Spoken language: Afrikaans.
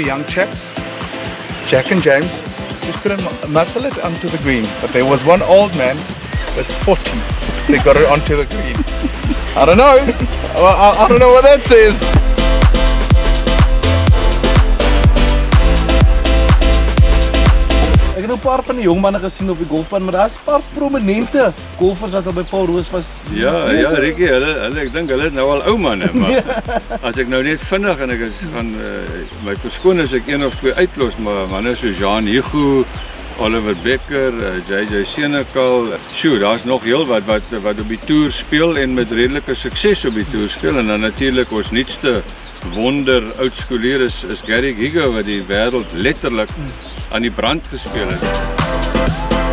young chaps, Jack and James, just couldn't muscle it onto the green. But there was one old man that's 40. They got it onto the green. I don't know. I don't know what that says. Ek het 'n paar van die jong manne gesien op die golfbaan, maar daar's 'n paar prominente golfers wat al by Paul Roos was. Ja, Ricky, hulle ek dink hulle is nou al ou manne, maar as ek nou net vinnig en ek gaan my verskoon as ek een of twee uitlos, maar manne soos Jan Hugo, Oliver Becker, JJ Senekal, sjoe, daar's nog heel wat op die toer speel en met redelike sukses op die toer speel en dan natuurlik ons nuutste wonder oudskoolier is Gary Giga wat die wêreld letterlik aan die brand gespeel het.